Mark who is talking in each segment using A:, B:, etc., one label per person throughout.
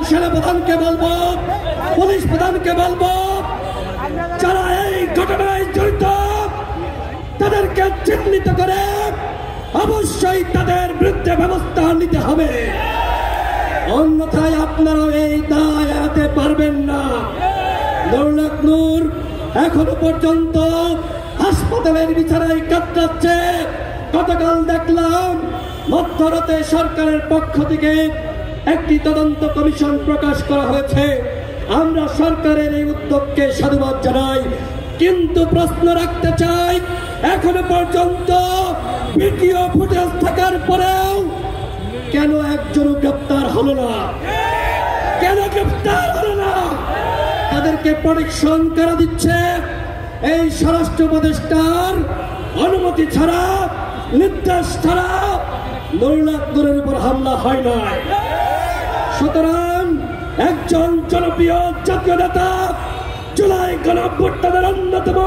A: সেনাপ্রধানকে বলবো, পুলিশ প্রধানকে বলবো, যারা এই ঘটনায় জড়িত তাদেরকে চিহ্নিত করে অবশ্যই তাদের বিরুদ্ধে ব্যবস্থা নিতে হবে। অন্যথায় আপনারা এই দায় এড়াতে পারবেন না। নুরুল হক নূর এখনো পর্যন্ত হাসপাতালের বিছানায় কাতরাচ্ছে। গতকাল দেখলাম মধ্যরাতে সরকারের পক্ষ থেকে একটি তদন্ত কমিশন প্রকাশ করা হয়েছে। আমরা সরকারের এই উদ্যোগকে সাধুবাদ জানাই, কিন্তু প্রশ্ন রাখতে চাই, এখনো পর্যন্ত ভিডিও ফুটেজ থাকার পরেও কেন একজনও গ্রেপ্তার হলো না? কেন গ্রেপ্তার হলো না? তাদেরকে প্রোটেকশন কারা দিচ্ছে? এই স্বরাষ্ট্র উপদেষ্টার অনুমতি ছাড়া, নির্দেশ ছাড়া নুরুল হক নূরের উপর হামলা হয় নাই। সুতরাং একজন জনপ্রিয় জাতীয় নেতা, জুলাই গণঅভ্যুত্থানের অন্যতম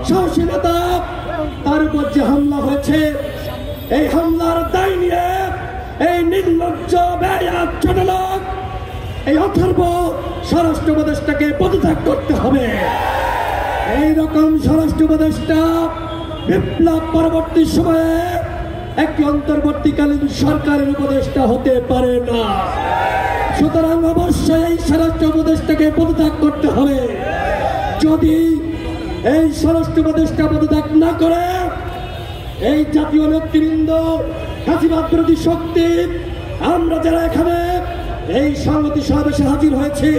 A: সাহসী নেতা, তার উপর যে হামলা হয়েছে, এই হামলার দায় নিয়ে এই নির্লজ্জ বেয়াদব ছোট লোক, এই অথর্ব স্বরাষ্ট্র উপদেষ্টাকে পদত্যাগ করতে হবে। এইরকম স্বরাষ্ট্র উপদেষ্টা বিপ্লব পরবর্তী সময়ে একটি অন্তর্বর্তীকালীন সরকারের উপদেষ্টা হতে পারে না। সুতরাং অবশ্যই এই স্বরাষ্ট্র উপদেষ্টাকে পদত্যাগ করতে হবে। যদি এই স্বরাষ্ট্র উপদেষ্টা পদত্যাগ না করে, এই জাতীয় নেতৃবৃন্দ, ফ্যাসিবাদ বিরোধী শক্তি, আমরা যারা এখানে এই সংহতি সমাবেশে হাজির হয়েছি,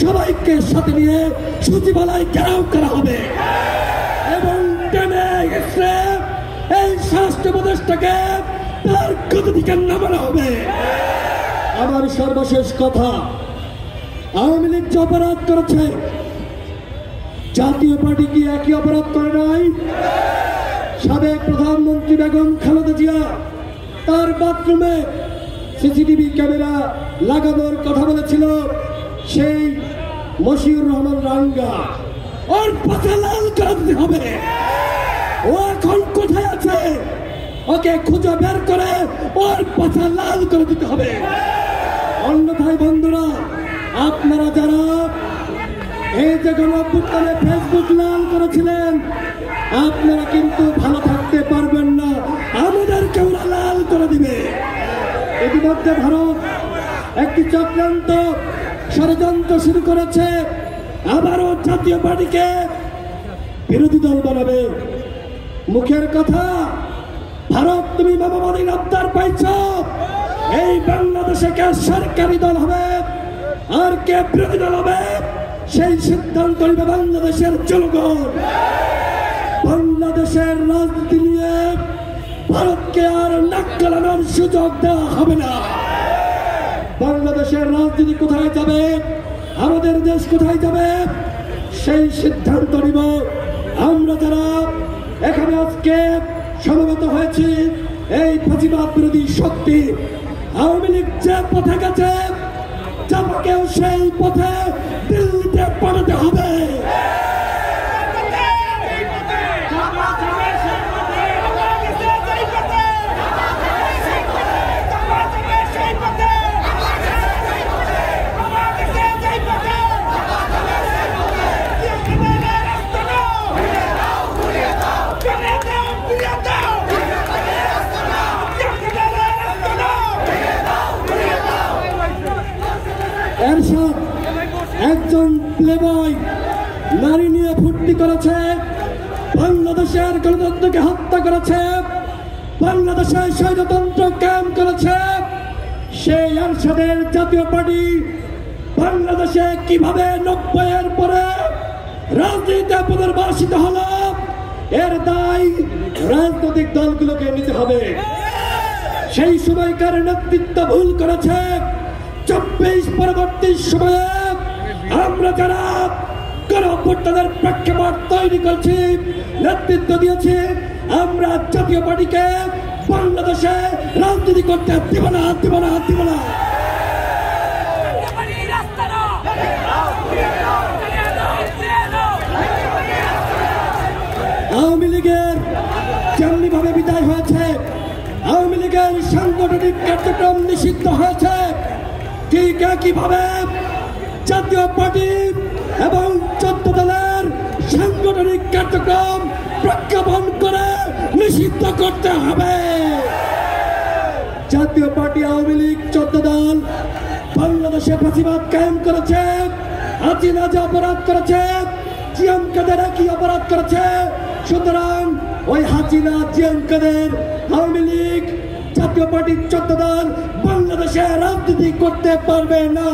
A: সবাইকে সাথে নিয়ে সচিবালয় ঘেরাও করা হবে এবং টেনে এসে এই স্বরাষ্ট্র উপদেষ্টাকে তার গদি থেকে নামানো হবে। আমার সর্বশেষ কথা, আওয়ামী লীগ যে অপরাধ করেছে, জাতীয় পার্টি কি একই অপরাধ করে নাই? সাবেক প্রধানমন্ত্রী বেগম খালেদা জিয়া তার বাথরুমে সিসিটিভি ক্যামেরা লাগানোর কথা বলেছিল, সেই মশিউর রহমান রাঙ্গা, ওর পাতা লাল করে দিতে হবে। ও এখন কোথায় আছে? ওকে খুঁজে বের করে ওর পাতা লাল করে দিতে হবে। অন্যথায় বন্ধুরা, আপনারা যারা এই যে গণঅভ্যুত্থানে ফেসবুক লাল করেছিলেন, আপনারা কিন্তু ভালো থাকতে পারবেন না, আমাদেরকে ওরা লাল করে দিবে। ইতিমধ্যে ভারত একটি চক্রান্ত ষড়যন্ত্র শুরু করেছে, আবারও জাতীয় পার্টিকে বিরোধী দল বানাবে। মুখের কথা, ভারত তুমি মামাবাদীর আবদার পাইছ, এই বাংলাদেশে কে সরকারি দল হবে আর কে বিরোধী দল হবে, সেই সিদ্ধান্ত নিবে বাংলাদেশের জনগণ। বাংলাদেশের রাজনীতি নিয়ে ভারতকে আর নাক গলানোর সুযোগ দেওয়া হবে না। বাংলাদেশের রাজনীতি কোথায় যাবে, আমাদের দেশ কোথায় যাবে, সেই সিদ্ধান্ত নিব আমরা যারা এখানে আজকে সমবেত হয়েছি। এই ফ্যাসিবাদ বিরোধী শক্তি আওয়ামী লীগ যে পথে গেছে, আমাকেও সেই পথে দিল্লিতে পাঠাতে হবে। এরশাদ একজন প্লেবয় নারী নিয়ে ফুর্তি করেছে, বাংলাদেশের গণতন্ত্রকে হত্যা করেছে, বাংলাদেশের স্বৈরতন্ত্র কায়েম করেছে। সেই এরশাদের জাতীয় পার্টি বাংলাদেশে কিভাবে 90-এর পরে রাজনীতিতে পুনর্বাসিত হলো, এর দায় রাজনৈতিক দলগুলোকে নিতে হবে। সেই সময়কার নেতৃত্ব ভুল করেছে। 24 পরবর্তী সময়ে আমরা যারা গণঅভ্যুত্থানের প্রেক্ষাপট তৈরি করছি, নেতৃত্ব দিয়েছি, আমরা জাতীয় পার্টিকে বাংলাদেশে রাজনীতি করতে দেব না, দেব না, দেব না। আওয়ামী লীগের যেমনি ভাবে বিদায় হয়েছে, আওয়ামী লীগের সাংগঠনিক কার্যক্রম নিষিদ্ধ হয়েছে, ঠিক একইভাবে জাতীয় পার্টি এবং 14 দলের সাংগঠনিক কার্যক্রম প্রজ্ঞাপন করে নিষিদ্ধ করতে হবে। জাতীয় পার্টি, আওয়ামী লীগ, 14 দল বাংলাদেশে ফাঁসিবাদ কায়েম করেছে। হাসিনা যে অপরাধ করেছে, জিএম কাদের একই অপরাধ করেছে। সুতরাং ওই হাসিনা, জিএম কাদের, আওয়ামী লীগ, জাতীয় পার্টির 14 দল বাংলাদেশে রাজনীতি করতে পারবে না।